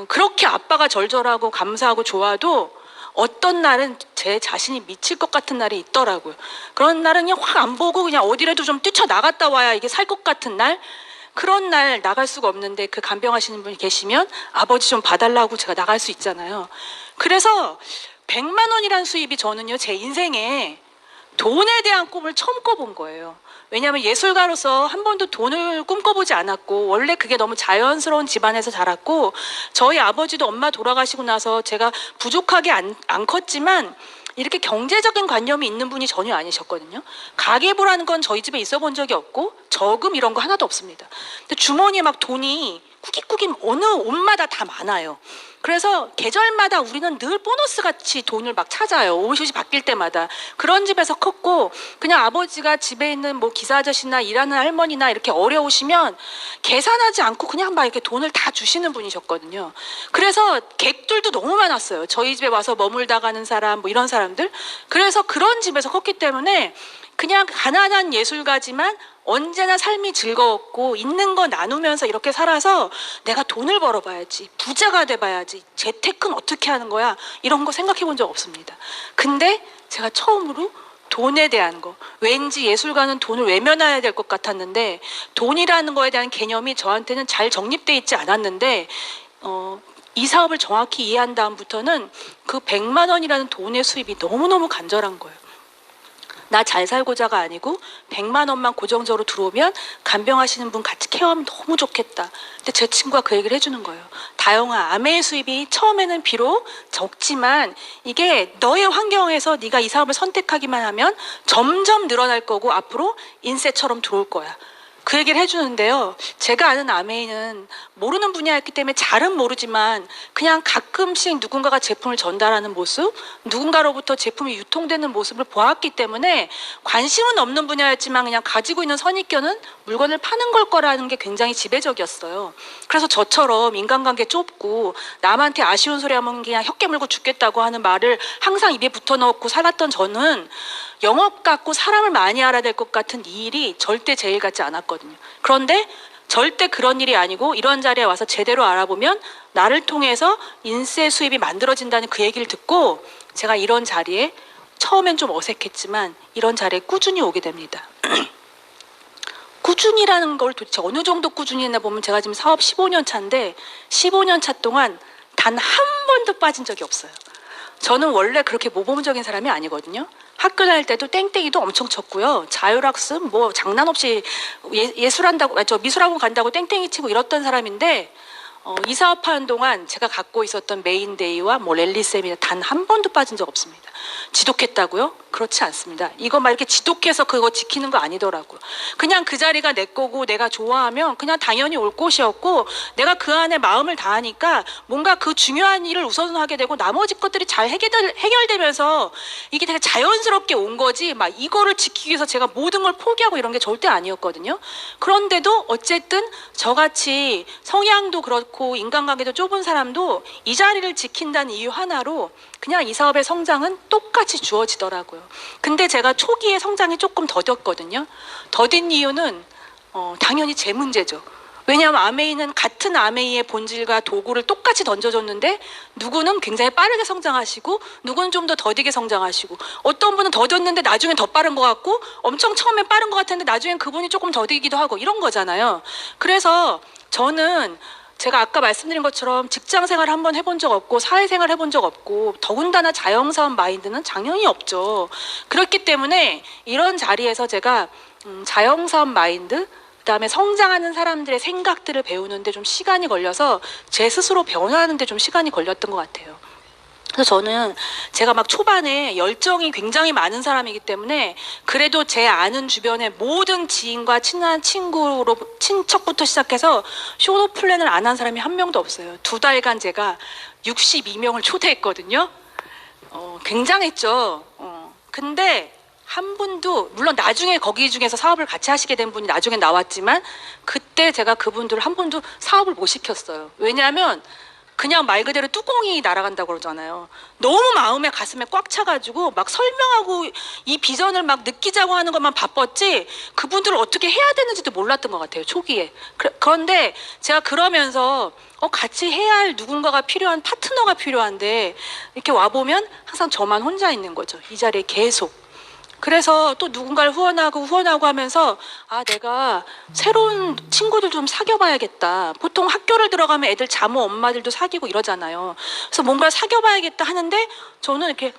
그렇게 아빠가 절절하고 감사하고 좋아도 어떤 날은 제 자신이 미칠 것 같은 날이 있더라고요. 그런 날은 그냥 확 안 보고 그냥 어디라도 좀 뛰쳐나갔다 와야 이게 살 것 같은 날, 그런 날 나갈 수가 없는데 그 간병하시는 분이 계시면 아버지 좀 봐달라고 제가 나갈 수 있잖아요. 그래서 100만 원이란 수입이 저는요, 제 인생에 돈에 대한 꿈을 처음 꿔본 거예요. 왜냐하면 예술가로서 한 번도 돈을 꿈꿔보지 않았고, 원래 그게 너무 자연스러운 집안에서 자랐고, 저희 아버지도 엄마 돌아가시고 나서 제가 부족하게 안 컸지만 이렇게 경제적인 관념이 있는 분이 전혀 아니셨거든요. 가계부라는 건 저희 집에 있어 본 적이 없고 저금 이런 거 하나도 없습니다. 근데 주머니에 막 돈이 꾸깃꾸깃 어느 옷마다 다 많아요. 그래서 계절마다 우리는 늘 보너스 같이 돈을 막 찾아요. 옷이 바뀔 때마다. 그런 집에서 컸고, 그냥 아버지가 집에 있는 뭐 기사 아저씨나 일하는 할머니나 이렇게 어려우시면 계산하지 않고 그냥 막 이렇게 돈을 다 주시는 분이셨거든요. 그래서 객들도 너무 많았어요. 저희 집에 와서 머물다 가는 사람, 뭐 이런 사람들. 그래서 그런 집에서 컸기 때문에 그냥 가난한 예술가지만 언제나 삶이 즐거웠고, 있는 거 나누면서 이렇게 살아서 내가 돈을 벌어봐야지, 부자가 돼봐야지, 재테크는 어떻게 하는 거야, 이런 거 생각해 본 적 없습니다. 근데 제가 처음으로 돈에 대한 거, 왠지 예술가는 돈을 외면해야 될 것 같았는데 돈이라는 거에 대한 개념이 저한테는 잘 정립돼 있지 않았는데, 이 사업을 정확히 이해한 다음부터는 그 100만 원이라는 돈의 수입이 너무너무 간절한 거예요. 나 잘 살고자가 아니고 100만 원만 고정적으로 들어오면 간병하시는 분 같이 케어하면 너무 좋겠다. 근데 제 친구가 그 얘기를 해주는 거예요. 다영아, 아메의 수입이 처음에는 비록 적지만 이게 너의 환경에서 네가 이 사업을 선택하기만 하면 점점 늘어날 거고 앞으로 인쇄처럼 들어올 거야. 그 얘기를 해주는데요. 제가 아는 아메이는 모르는 분야였기 때문에 잘은 모르지만 그냥 가끔씩 누군가가 제품을 전달하는 모습, 누군가로부터 제품이 유통되는 모습을 보았기 때문에 관심은 없는 분야였지만 그냥 가지고 있는 선입견은 물건을 파는 걸 거라는 게 굉장히 지배적이었어요. 그래서 저처럼 인간관계 좁고 남한테 아쉬운 소리 하면 그냥 혀깨 물고 죽겠다고 하는 말을 항상 입에 붙어넣고 살았던 저는 영업 갖고 사람을 많이 알아야 될 것 같은 이 일이 절대 제 일 같지 않았거든요. 그런데 절대 그런 일이 아니고 이런 자리에 와서 제대로 알아보면 나를 통해서 인쇄 수입이 만들어진다는 그 얘기를 듣고 제가 이런 자리에 처음엔 좀 어색했지만 이런 자리에 꾸준히 오게 됩니다. 꾸준히라는 걸 도대체 어느 정도 꾸준히 했나 보면 제가 지금 사업 15년 차인데 15년 차 동안 단 한 번도 빠진 적이 없어요. 저는 원래 그렇게 모범적인 사람이 아니거든요. 학교 다닐 때도 땡땡이도 엄청 쳤고요. 자율학습 뭐 장난 없이 예술한다고, 미술학원 간다고 땡땡이 치고 이랬던 사람인데 이 사업하는 동안 제가 갖고 있었던 메인데이와 뭐 랠리쌤이나 단 한 번도 빠진 적 없습니다. 지독했다고요? 그렇지 않습니다. 이거 막 이렇게 지독해서 그거 지키는 거 아니더라고요. 그냥 그 자리가 내 거고 내가 좋아하면 그냥 당연히 올 곳이었고 내가 그 안에 마음을 다하니까 뭔가 그 중요한 일을 우선하게 되고 나머지 것들이 잘 해결되면서 이게 되게 자연스럽게 온 거지 막 이거를 지키기 위해서 제가 모든 걸 포기하고 이런 게 절대 아니었거든요. 그런데도 어쨌든 저같이 성향도 그렇고 인간관계도 좁은 사람도 이 자리를 지킨다는 이유 하나로 그냥 이 사업의 성장은 똑같이 주어지더라고요. 근데 제가 초기에 성장이 조금 더뎠거든요. 더딘 이유는 당연히 제 문제죠. 왜냐하면 아메이는 같은 아메이의 본질과 도구를 똑같이 던져줬는데 누구는 굉장히 빠르게 성장하시고 누구는 좀 더 더디게 성장하시고 어떤 분은 더뎠는데 나중엔 더 빠른 것 같고 엄청 처음엔 빠른 것 같았는데 나중엔 그분이 조금 더디기도 하고 이런 거잖아요. 그래서 저는 제가 아까 말씀드린 것처럼 직장 생활 한번 해본 적 없고 사회생활 해본 적 없고 더군다나 자영사업 마인드는 당연히 없죠. 그렇기 때문에 이런 자리에서 제가 자영사업 마인드 그다음에 성장하는 사람들의 생각들을 배우는데 좀 시간이 걸려서 제 스스로 변화하는데 좀 시간이 걸렸던 것 같아요. 그래서 저는 제가 막 초반에 열정이 굉장히 많은 사람이기 때문에 그래도 제 아는 주변의 모든 지인과 친한 친구로 친척부터 시작해서 쇼도 플랜을 안 한 사람이 한 명도 없어요. 2달간 제가 62명을 초대했거든요. 굉장했죠. 근데 한 분도 물론 나중에 거기 중에서 사업을 같이 하시게 된 분이 나중에 나왔지만 그때 제가 그분들 한 분도 사업을 못 시켰어요. 왜냐하면 그냥 말 그대로 뚜껑이 날아간다고 그러잖아요. 너무 마음에 가슴에 꽉 차가지고 막 설명하고 이 비전을 막 느끼자고 하는 것만 바빴지 그분들을 어떻게 해야 되는지도 몰랐던 것 같아요. 초기에. 그런데 제가 그러면서 같이 해야 할 누군가가 필요한 파트너가 필요한데 이렇게 와보면 항상 저만 혼자 있는 거죠. 이 자리에 계속. 그래서 또 누군가를 후원하고 하면서 내가 새로운 친구들 좀 사귀어봐야겠다. 보통 학교를 들어가면 애들 자모 엄마들도 사귀고 이러잖아요. 그래서 뭔가 사귀어봐야겠다 하는데 저는 이렇게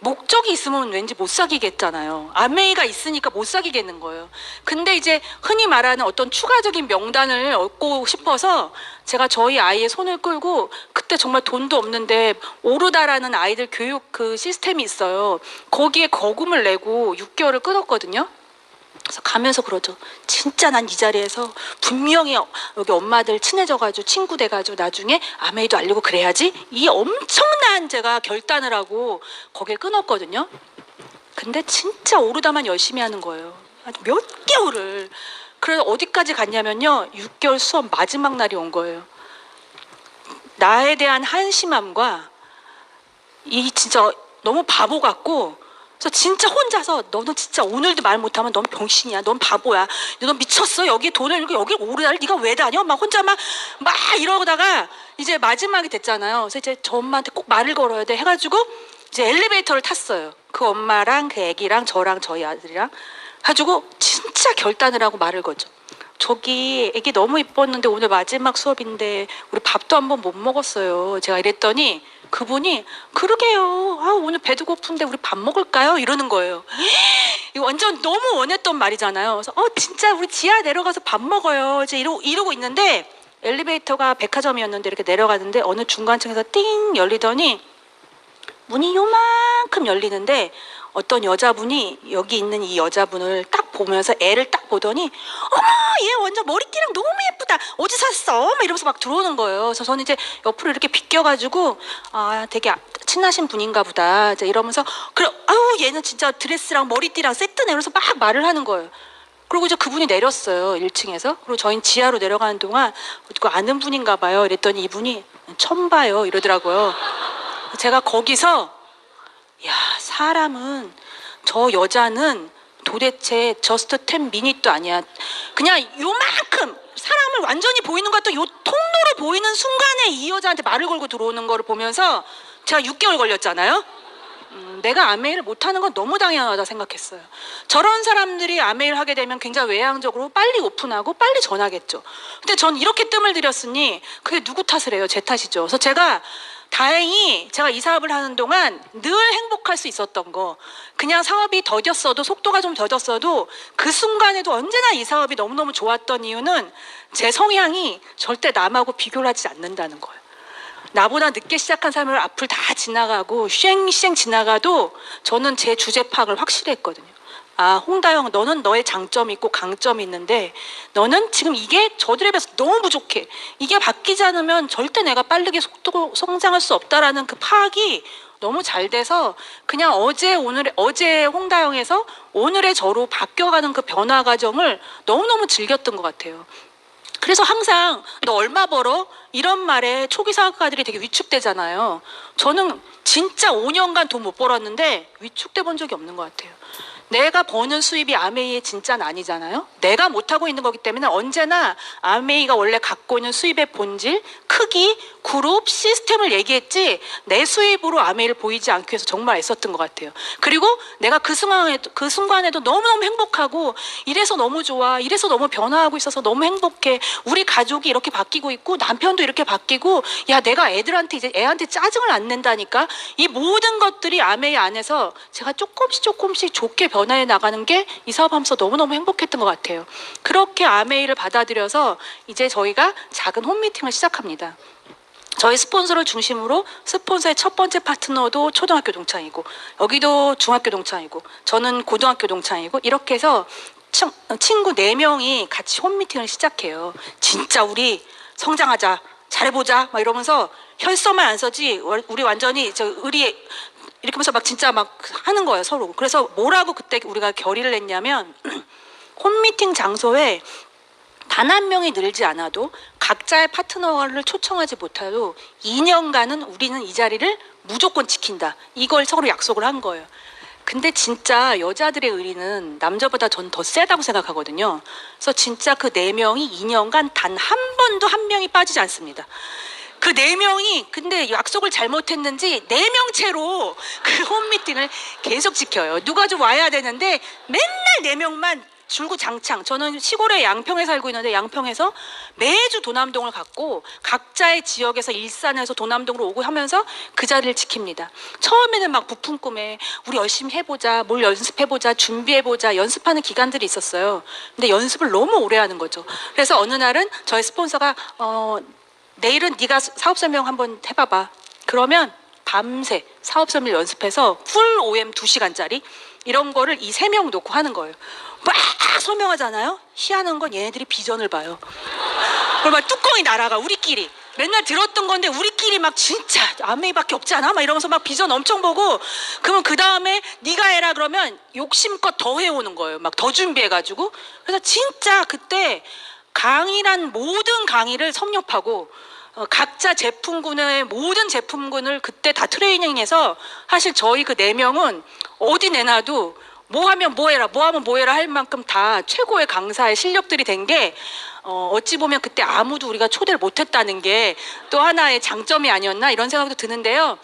목적이 있으면 왠지 못 사귀겠잖아요. 아메이가 있으니까 못 사귀겠는 거예요. 근데 이제 흔히 말하는 어떤 추가적인 명단을 얻고 싶어서 제가 저희 아이의 손을 끌고 그때 정말 돈도 없는데 오르다라는 아이들 교육 그 시스템이 있어요. 거기에 거금을 내고 6개월을 끊었거든요. 그래서 가면서 그러죠. 진짜 난 이 자리에서 분명히 여기 엄마들 친해져가지고 친구 돼가지고 나중에 아메이도 알리고 그래야지 이 엄청난 제가 결단을 하고 거길 끊었거든요. 근데 진짜 오르다만 열심히 하는 거예요. 아주 몇 개월을. 그래서 어디까지 갔냐면요. 6개월 수업 마지막 날이 온 거예요. 나에 대한 한심함과 이 진짜 너무 바보 같고 그래서 진짜 혼자서 너는 진짜 오늘도 말 못하면 넌 병신이야, 넌 바보야, 넌 미쳤어, 여기 돈을 여기 오르다를 네가 왜 다녀? 막 혼자 막 이러다가 이제 마지막이 됐잖아요. 그래서 이제 저 엄마한테 꼭 말을 걸어야 돼 해가지고 이제 엘리베이터를 탔어요. 그 엄마랑 그 애기랑 저랑 저희 아들이랑 가지고 진짜 결단을 하고 말을 거죠. 저기 애기 너무 이뻤는데 오늘 마지막 수업인데 우리 밥도 한 번 못 먹었어요. 제가 이랬더니 그분이 그러게요. 오늘 배도 고픈데 우리 밥 먹을까요? 이러는 거예요. 이거 완전 너무 원했던 말이잖아요. 그래서 진짜 우리 지하 내려가서 밥 먹어요. 이제 이러고 있는데 엘리베이터가 백화점이었는데 이렇게 내려가는데 어느 중간층에서 띵 열리더니 문이 요만큼 열리는데 어떤 여자분이 여기 있는 이 여자분을 딱 보면서 애를 딱 보더니 어머 얘 완전 머리띠랑 너무 예쁘다 어디서 샀어? 막 이러면서 막 들어오는 거예요. 그래서 저는 이제 옆으로 이렇게 비껴가지고 되게 친하신 분인가 보다 이제 이러면서 그래 얘는 진짜 드레스랑 머리띠랑 세트네 이러면서 막 말을 하는 거예요. 그리고 이제 그분이 내렸어요 1층에서. 그리고 저희는 지하로 내려가는 동안 그 아는 분인가 봐요. 이랬더니 이분이 처음 봐요 이러더라고요. 제가 거기서 야 사람은 저 여자는 도대체 저스트 10 미닛도 아니야. 그냥 요만큼 사람을 완전히 보이는 것도 요 통로로 보이는 순간에 이 여자한테 말을 걸고 들어오는 거를 보면서 제가 6개월 걸렸잖아요. 내가 아메이를 못하는 건 너무 당연하다 생각했어요. 저런 사람들이 아메이를 하게 되면 굉장히 외향적으로 빨리 오픈하고 빨리 전하겠죠. 근데 전 이렇게 뜸을 들였으니 그게 누구 탓을 해요? 제 탓이죠. 그래서 제가 다행히 제가 이 사업을 하는 동안 늘 행복할 수 있었던 거, 그냥 사업이 더뎠어도, 속도가 좀 더뎠어도 그 순간에도 언제나 이 사업이 너무너무 좋았던 이유는 제 성향이 절대 남하고 비교를 하지 않는다는 거예요. 나보다 늦게 시작한 사람을 앞을 다 지나가고 쉥쉥 지나가도 저는 제 주제 파악을 확실히 했거든요. 아, 홍다영, 너는 너의 장점이 있고 강점이 있는데 너는 지금 이게 저들에 비해서 너무 부족해. 이게 바뀌지 않으면 절대 내가 빠르게 속도 성장할 수 없다라는 그 파악이 너무 잘 돼서 그냥 어제 홍다영에서 오늘의 저로 바뀌어가는 그 변화 과정을 너무너무 즐겼던 것 같아요. 그래서 항상 너 얼마 벌어? 이런 말에 초기 사업가들이 되게 위축되잖아요. 저는 진짜 5년간 돈 못 벌었는데 위축돼 본 적이 없는 것 같아요. 내가 버는 수입이 아메이의 진짜는 아니잖아요. 내가 못하고 있는 거기 때문에 언제나 아메이가 원래 갖고 있는 수입의 본질, 크기, 그룹, 시스템을 얘기했지 내 수입으로 아메이를 보이지 않기 위해서 정말 애썼던 것 같아요. 그리고 내가 그 순간에도 너무너무 행복하고 이래서 너무 좋아, 이래서 너무 변화하고 있어서 너무 행복해, 우리 가족이 이렇게 바뀌고 있고 남편도 이렇게 바뀌고, 야 내가 애들한테 이제 애한테 짜증을 안 낸다니까. 이 모든 것들이 아메이 안에서 제가 조금씩 좋게 변화해 나가는 게 이 사업하면서 너무너무 행복했던 것 같아요. 그렇게 아메이를 받아들여서 이제 저희가 작은 홈미팅을 시작합니다. 저희 스폰서를 중심으로 스폰서의 첫 번째 파트너도 초등학교 동창이고, 여기도 중학교 동창이고, 저는 고등학교 동창이고, 이렇게 해서 친구 4명이 같이 홈미팅을 시작해요. 진짜 우리 성장하자, 잘해보자 막 이러면서 혈서만 안 써지 우리 완전히 의리 이렇게 하면서 막 진짜 막 하는 거예요, 서로. 그래서 뭐라고 그때 우리가 결의를 냈냐면 홈미팅 장소에 단 한 명이 늘지 않아도 각자의 파트너를 초청하지 못해도 2년간은 우리는 이 자리를 무조건 지킨다. 이걸 서로 약속을 한 거예요. 근데 진짜 여자들의 의리는 남자보다 전 더 세다고 생각하거든요. 그래서 진짜 그 4명이 2년간 단 한 번도 한 명이 빠지지 않습니다. 그 4명이 근데 약속을 잘못했는지 4명체로 그 홈미팅을 계속 지켜요. 누가 좀 와야 되는데 맨날 4명만 줄구장창. 저는 시골의 양평에 살고 있는데 양평에서 매주 도남동을 갔고 각자의 지역에서 일산에서 도남동으로 오고 하면서 그 자리를 지킵니다. 처음에는 막 부푼 꿈에 우리 열심히 해보자, 뭘 연습해보자, 준비해보자, 연습하는 기간들이 있었어요. 근데 연습을 너무 오래 하는 거죠. 그래서 어느 날은 저희 스폰서가 내일은 네가 사업 설명 한번 해봐봐. 그러면 밤새 사업 설명 연습해서 풀 OM 2시간짜리 이런 거를 이 3명 놓고 하는 거예요. 막 설명하잖아요. 희한한 건 얘네들이 비전을 봐요. 그리고 막 뚜껑이 날아가. 우리끼리 맨날 들었던 건데 우리끼리 막 진짜 아메이밖에 없지 않아? 막 이러면서 막 비전 엄청 보고, 그러면 그 다음에 네가 해라 그러면 욕심껏 더 해오는 거예요. 막 더 준비해가지고. 그래서 진짜 그때 강의란 모든 강의를 섭렵하고 각자 제품군의 모든 제품군을 그때 다 트레이닝해서, 사실 저희 그 4명은 어디 내놔도 뭐 하면 뭐 해라, 뭐 하면 뭐 해라 할 만큼 다 최고의 강사의 실력들이 된 게 어찌 보면 그때 아무도 우리가 초대를 못했다는 게 또 하나의 장점이 아니었나 이런 생각도 드는데요.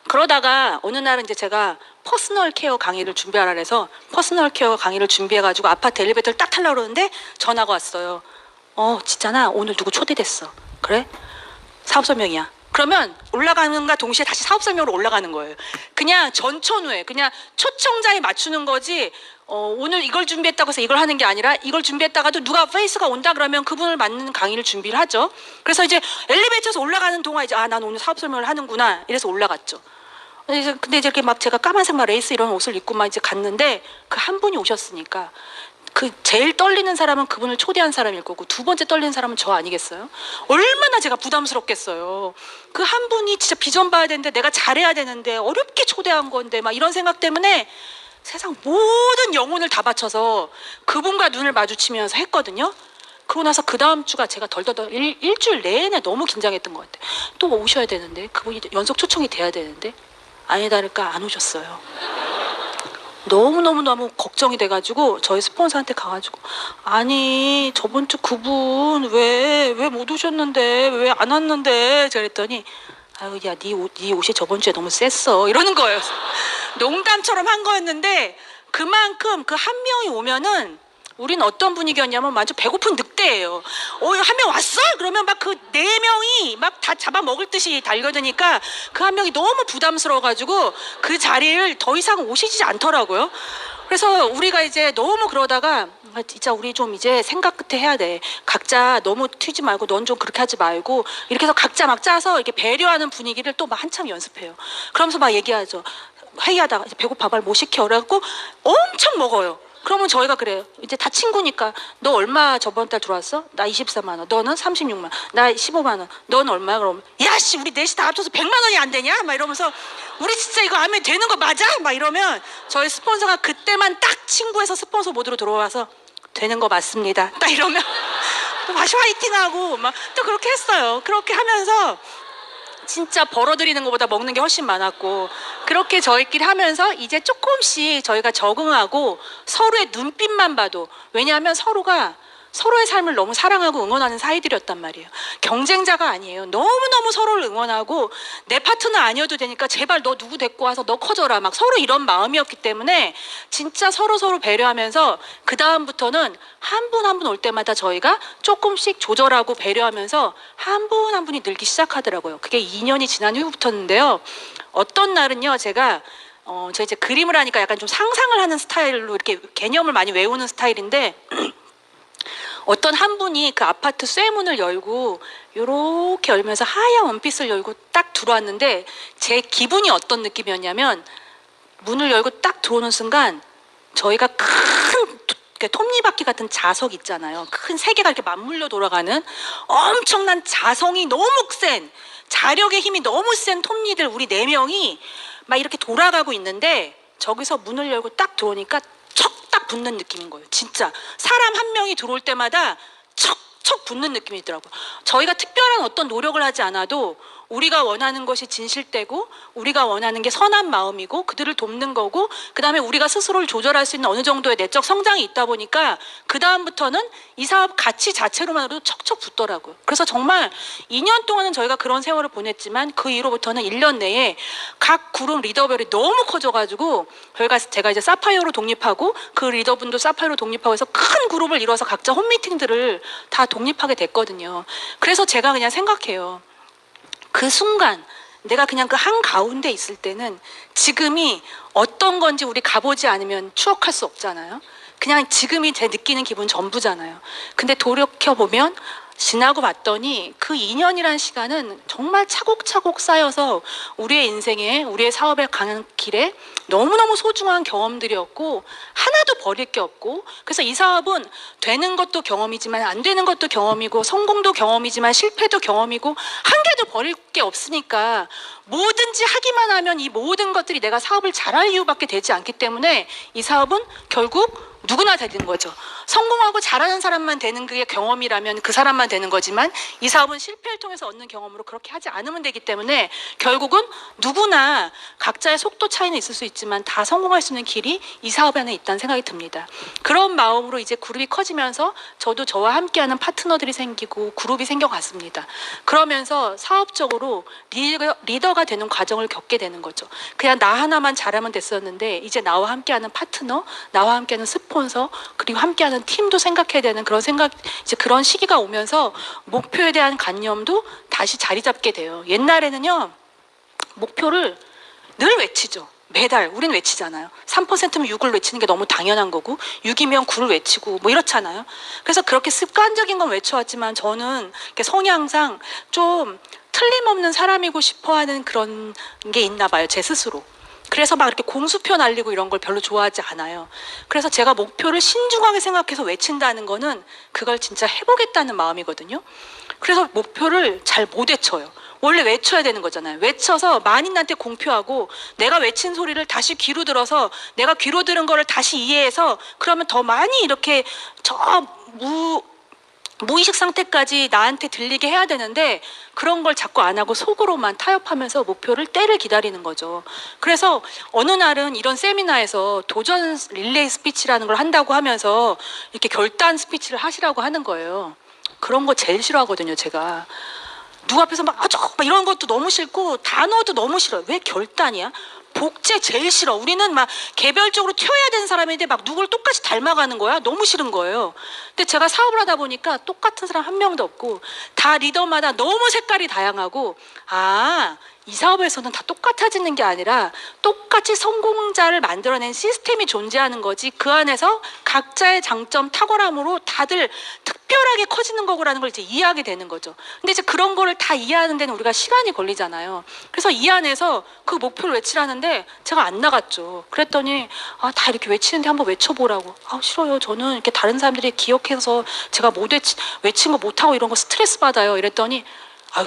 그러다가 어느 날은 이제 제가 퍼스널 케어 강의를 준비하라 해서 퍼스널 케어 강의를 준비해가지고 아파트 엘리베이터를 딱 타려고 그러는데 전화가 왔어요. 진짜나 오늘 누구 초대됐어. 그래? 사업 설명이야. 그러면 올라가는가 동시에 다시 사업 설명으로 올라가는 거예요. 그냥 전천후에 그냥 초청자에 맞추는 거지. 오늘 이걸 준비했다고 해서 이걸 하는 게 아니라, 이걸 준비했다가도 누가 페이스가 온다 그러면 그분을 맞는 강의를 준비를 하죠. 그래서 이제 엘리베이터에서 올라가는 동안 이제 난 오늘 사업 설명을 하는구나 이래서 올라갔죠. 근데 이제 이렇게 막 제가 까만색 레이스 이런 옷을 입고 막 이제 갔는데 그 한 분이 오셨으니까 그 제일 떨리는 사람은 그분을 초대한 사람일 거고 두 번째 떨리는 사람은 저 아니겠어요? 얼마나 제가 부담스럽겠어요. 그 한 분이 진짜 비전 봐야 되는데 내가 잘해야 되는데 어렵게 초대한 건데 막 이런 생각 때문에 세상 모든 영혼을 다 바쳐서 그분과 눈을 마주치면서 했거든요. 그러고 나서 그 다음 주가 제가 덜덜덜 일주일 내내 너무 긴장했던 것 같아요. 또 오셔야 되는데 그분이 연속 초청이 돼야 되는데 아니 다를까 안 오셨어요. 너무 걱정이 돼가지고 저희 스폰서한테 가가지고, 아니 저번 주 그분 왜 못 오셨는데 왜 안 왔는데 제가 그랬더니 아유 야 네 옷이 저번 주에 너무 셌어 이러는 거예요. 농담처럼 한 거였는데 그만큼 그 한 명이 오면은 우린 어떤 분위기였냐면 완전 배고픈 늑대예요. 한 명 왔어? 그러면 막 그 네 명이 막 다 잡아먹을 듯이 달려드니까 그 한 명이 너무 부담스러워가지고 그 자리를 더 이상 오시지 않더라고요. 그래서 우리가 이제 너무 그러다가 진짜 우리 좀 이제 생각 끝에 해야 돼. 각자 너무 튀지 말고 넌 좀 그렇게 하지 말고 이렇게 해서 각자 막 짜서 이렇게 배려하는 분위기를 또 막 한참 연습해요. 그러면서 막 얘기하죠. 회의하다가 이제 배고파 말 뭐 시켜 그래갖고 엄청 먹어요. 그러면 저희가 그래요. 이제 다 친구니까 너 얼마 저번 달 들어왔어? 나 24만 원. 너는 36만 원. 나 15만 원. 넌 얼마야? 그러면 야씨 우리 넷이 다 합쳐서 100만 원이 안 되냐? 막 이러면서 우리 진짜 이거 하면 되는 거 맞아? 막 이러면 저희 스폰서가 그때만 딱 친구에서 스폰서 모드로 들어와서 되는 거 맞습니다. 딱 이러면 또 다시 화이팅하고 막 또 그렇게 했어요. 그렇게 하면서 진짜 벌어들이는 것보다 먹는 게 훨씬 많았고 그렇게 저희끼리 하면서 이제 조금씩 저희가 적응하고 서로의 눈빛만 봐도 왜냐하면 서로가 서로의 삶을 너무 사랑하고 응원하는 사이들이었단 말이에요. 경쟁자가 아니에요. 너무너무 서로를 응원하고 내 파트너 아니어도 되니까 제발 너 누구 데리고 와서 너 커져라 막 서로 이런 마음이었기 때문에 진짜 서로 배려하면서 그 다음부터는 한 분 한 분 올 때마다 저희가 조금씩 조절하고 배려하면서 한 분 한 분이 늘기 시작하더라고요. 그게 2년이 지난 후부터인데요. 어떤 날은요 제가 저 이제 그림을 하니까 약간 좀 상상을 하는 스타일로 이렇게 개념을 많이 외우는 스타일인데 어떤 한 분이 그 아파트 쇠문을 열고 요렇게 열면서 하얀 원피스를 열고 딱 들어왔는데 제 기분이 어떤 느낌이었냐면 문을 열고 딱 들어오는 순간 저희가 큰 톱니바퀴 같은 자석 있잖아요. 큰 세 개가 이렇게 맞물려 돌아가는 엄청난 자성이 너무 센 자력의 힘이 너무 센 톱니들 우리 네 명이 막 이렇게 돌아가고 있는데 저기서 문을 열고 딱 들어오니까 척딱 붙는 느낌인 거예요. 진짜 사람 한 명이 들어올 때마다 척척 붙는 느낌이 있더라고요. 저희가 특별한 어떤 노력을 하지 않아도 우리가 원하는 것이 진실되고 우리가 원하는 게 선한 마음이고 그들을 돕는 거고 그 다음에 우리가 스스로를 조절할 수 있는 어느 정도의 내적 성장이 있다 보니까 그 다음부터는 이 사업 가치 자체로만으로도 척척 붙더라고요. 그래서 정말 2년 동안은 저희가 그런 세월을 보냈지만 그 이후로부터는 1년 내에 각 그룹 리더별이 너무 커져가지고 제가 이제 사파이어로 독립하고 그 리더분도 사파이어로 독립하고 해서 큰 그룹을 이뤄서 각자 홈미팅들을 다 독립하게 됐거든요. 그래서 제가 그냥 생각해요. 그 순간 내가 그냥 그 한가운데 있을 때는 지금이 어떤 건지 우리 가보지 않으면 추억할 수 없잖아요. 그냥 지금이 제 느끼는 기분 전부잖아요. 근데 돌이켜보면 지나고 봤더니 그 2년이라는 시간은 정말 차곡차곡 쌓여서 우리의 인생에 우리의 사업에 가는 길에 너무너무 소중한 경험들이었고 하나도 버릴 게 없고 그래서 이 사업은 되는 것도 경험이지만 안 되는 것도 경험이고 성공도 경험이지만 실패도 경험이고 한 개도 버릴 게 없으니까 뭐든지 하기만 하면 이 모든 것들이 내가 사업을 잘할 이유밖에 되지 않기 때문에 이 사업은 결국 누구나 되는 거죠. 성공하고 잘하는 사람만 되는 그게 경험이라면 그 사람만 되는 거지만 이 사업은 실패를 통해서 얻는 경험으로 그렇게 하지 않으면 되기 때문에 결국은 누구나 각자의 속도 차이는 있을 수 있지만 다 성공할 수 있는 길이 이 사업 안에 있다는 생각이 듭니다. 그런 마음으로 이제 그룹이 커지면서 저도 저와 함께하는 파트너들이 생기고 그룹이 생겨갔습니다. 그러면서 사업적으로 리더가 되는 과정을 겪게 되는 거죠. 그냥 나 하나만 잘하면 됐었는데 이제 나와 함께하는 파트너, 나와 함께하는 스폰서 그리고 함께하는 팀도 생각해야 되는 그런 이제 그런 시기가 오면서 목표에 대한 관념도 다시 자리 잡게 돼요. 옛날에는요 목표를 늘 외치죠. 매달 우린 외치잖아요. 3%면 6을 외치는 게 너무 당연한 거고 6이면 9를 외치고 뭐 이렇잖아요. 그래서 그렇게 습관적인 건 외쳐왔지만 저는 성향상 좀 틀림없는 사람이고 싶어하는 그런 게 있나 봐요. 제 스스로. 그래서 막 이렇게 공수표 날리고 이런 걸 별로 좋아하지 않아요. 그래서 제가 목표를 신중하게 생각해서 외친다는 거는 그걸 진짜 해보겠다는 마음이거든요. 그래서 목표를 잘 못 외쳐요. 원래 외쳐야 되는 거잖아요. 외쳐서 만인한테 공표하고 내가 외친 소리를 다시 귀로 들어서 내가 귀로 들은 거를 다시 이해해서 그러면 더 많이 이렇게 무의식 상태까지 나한테 들리게 해야 되는데 그런 걸 자꾸 안 하고 속으로만 타협하면서 목표를 때를 기다리는 거죠. 그래서 어느 날은 이런 세미나에서 도전 릴레이 스피치라는 걸 한다고 하면서 이렇게 결단 스피치를 하시라고 하는 거예요. 그런 거 제일 싫어하거든요, 제가. 누구 앞에서 막 이런 것도 너무 싫고 단어도 너무 싫어요. 왜 결단이야? 복제 제일 싫어. 우리는 막 개별적으로 튀어야 되는 사람인데 막 누굴 똑같이 닮아가는 거야. 너무 싫은 거예요. 근데 제가 사업을 하다 보니까 똑같은 사람 한 명도 없고 다 리더마다 너무 색깔이 다양하고, 이 사업에서는 다 똑같아지는 게 아니라 똑같이 성공자를 만들어낸 시스템이 존재하는 거지, 그 안에서 각자의 장점, 탁월함으로 다들 특별하게 커지는 거라는 걸 이제 이해하게 되는 거죠. 근데 이제 그런 거를 다 이해하는 데는 우리가 시간이 걸리잖아요. 그래서 이 안에서 그 목표를 외치라는데 제가 안 나갔죠. 그랬더니 다 이렇게 외치는데 한번 외쳐보라고. 싫어요. 저는 이렇게 다른 사람들이 기억해서 제가 못 외친 거 못하고 이런 거 스트레스 받아요. 이랬더니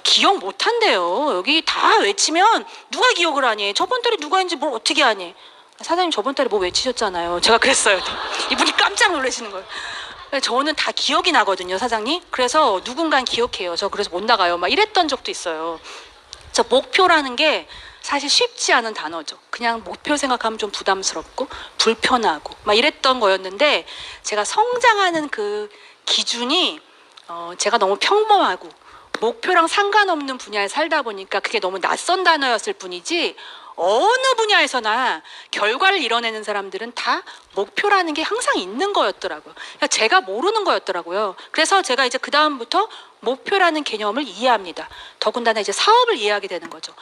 기억 못한대요. 여기 다 외치면 누가 기억을 하니? 저번 달에 누가 했는지 뭘 어떻게 하니? 사장님 저번 달에 뭐 외치셨잖아요. 제가 그랬어요. 이분이 깜짝 놀라시는 거예요. 저는 다 기억이 나거든요, 사장님. 그래서 누군가는 기억해요. 저 그래서 못 나가요. 막 이랬던 적도 있어요. 목표라는 게 사실 쉽지 않은 단어죠. 그냥 목표 생각하면 좀 부담스럽고 불편하고 막 이랬던 거였는데, 제가 성장하는 그 기준이 제가 너무 평범하고 목표랑 상관없는 분야에 살다 보니까 그게 너무 낯선 단어였을 뿐이지, 어느 분야에서나 결과를 이뤄내는 사람들은 다 목표라는 게 항상 있는 거였더라고요. 그러니까 제가 모르는 거였더라고요. 그래서 제가 이제 그 다음부터 목표라는 개념을 이해합니다. 더군다나 이제 사업을 이해하게 되는 거죠.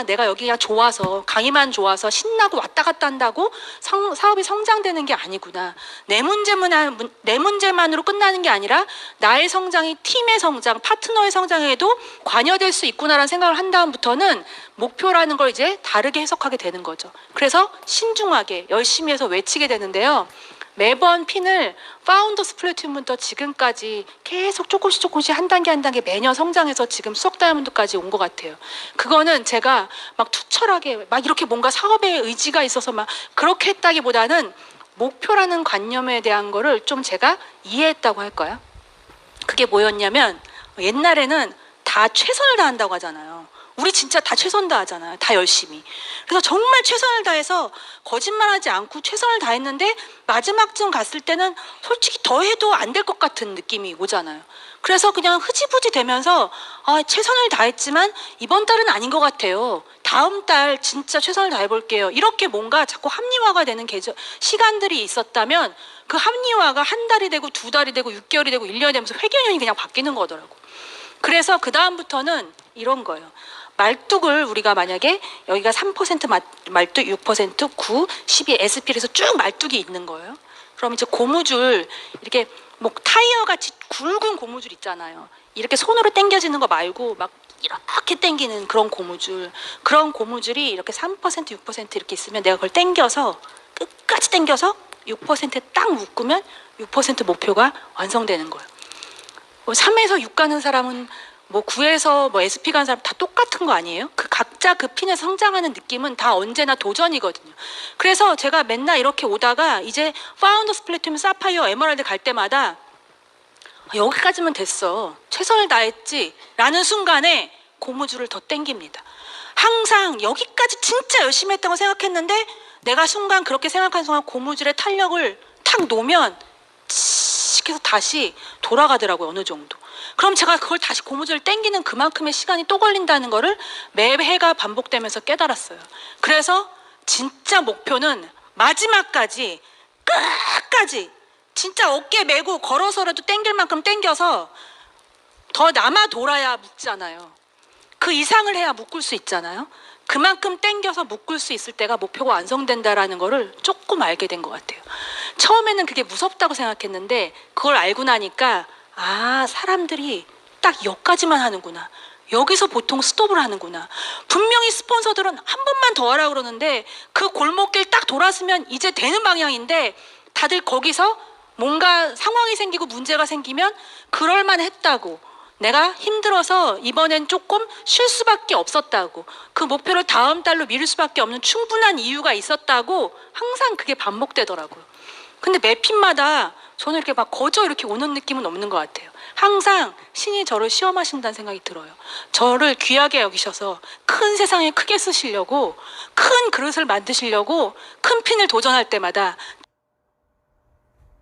내가 여기가 좋아서, 강의만 좋아서 신나고 왔다 갔다 한다고 사업이 성장되는 게 아니구나. 내 문제만으로 끝나는 게 아니라 나의 성장이 팀의 성장, 파트너의 성장에도 관여될 수 있구나라는 생각을 한 다음부터는 목표라는 걸 이제 다르게 해석하게 되는 거죠. 그래서 신중하게 열심히 해서 외치게 되는데요. 매번 핀을 파운더스 플래티넘부터 지금까지 계속 조금씩 한 단계 매년 성장해서 지금 수석 다이아몬드까지 온 것 같아요. 그거는 제가 막 투철하게 막 이렇게 뭔가 사업에 의지가 있어서 막 그렇게 했다기보다는 목표라는 관념에 대한 거를 좀 제가 이해했다고 할까요? 그게 뭐였냐면, 옛날에는 다 최선을 다한다고 하잖아요. 우리 진짜 다 최선 다하잖아요. 다 열심히. 그래서 정말 최선을 다해서 거짓말하지 않고 최선을 다했는데 마지막쯤 갔을 때는 솔직히 더 해도 안 될 것 같은 느낌이 오잖아요. 그래서 그냥 흐지부지 되면서 최선을 다했지만 이번 달은 아닌 것 같아요. 다음 달 진짜 최선을 다해볼게요. 이렇게 뭔가 자꾸 합리화가 되는 시간들이 있었다면, 그 합리화가 한 달이 되고 두 달이 되고 6개월이 되고 1년이 되면서 회견형이 그냥 바뀌는 거더라고. 그래서 그 다음부터는 이런 거예요. 말뚝을 우리가 만약에 여기가 3% 말뚝, 6%, 9, 12, SP에서 쭉 말뚝이 있는 거예요. 그럼 이제 고무줄, 이렇게 뭐 타이어 같이 굵은 고무줄 있잖아요. 이렇게 손으로 당겨지는 거 말고 막 이렇게 당기는 그런 고무줄. 그런 고무줄이 이렇게 3%, 6% 이렇게 있으면 내가 그걸 당겨서 끝까지 당겨서 6%에 딱 묶으면 6% 목표가 완성되는 거예요. 3에서 6 가는 사람은 9에서 SP 가는 사람 다 똑같은 거 아니에요? 그 각자 그 핀에 성장하는 느낌은 다 언제나 도전이거든요. 그래서 제가 맨날 이렇게 오다가 이제 파운더스 플래티넘, 사파이어, 에메랄드 갈 때마다 여기까지면 됐어, 최선을 다했지 라는 순간에 고무줄을 더 당깁니다. 항상 여기까지 진짜 열심히 했다고 생각했는데 내가 순간 그렇게 생각한 순간 고무줄의 탄력을 탁 놓으면 칙 해서 다시 돌아가더라고요, 어느 정도. 그럼 제가 그걸 다시 고무줄을 당기는 그만큼의 시간이 또 걸린다는 거를 매해가 반복되면서 깨달았어요. 그래서 진짜 목표는 마지막까지, 끝까지 진짜 어깨 메고 걸어서라도 당길 만큼 당겨서 더 남아 돌아야 묶잖아요. 그 이상을 해야 묶을 수 있잖아요. 그만큼 당겨서 묶을 수 있을 때가 목표가 완성된다라는 거를 조금 알게 된 것 같아요. 처음에는 그게 무섭다고 생각했는데 그걸 알고 나니까 사람들이 딱 여기까지만 하는구나. 여기서 보통 스톱을 하는구나. 분명히 스폰서들은 한 번만 더 하라고 그러는데 그 골목길 딱 돌았으면 이제 되는 방향인데 다들 거기서 뭔가 상황이 생기고 문제가 생기면 그럴만 했다고, 내가 힘들어서 이번엔 조금 쉴 수밖에 없었다고, 그 목표를 다음 달로 미룰 수밖에 없는 충분한 이유가 있었다고 항상 그게 반복되더라고요. 근데 매 핀마다 저는 이렇게 막 거저 이렇게 오는 느낌은 없는 것 같아요. 항상 신이 저를 시험하신다는 생각이 들어요. 저를 귀하게 여기셔서 큰 세상에 크게 쓰시려고, 큰 그릇을 만드시려고 큰 핀을 도전할 때마다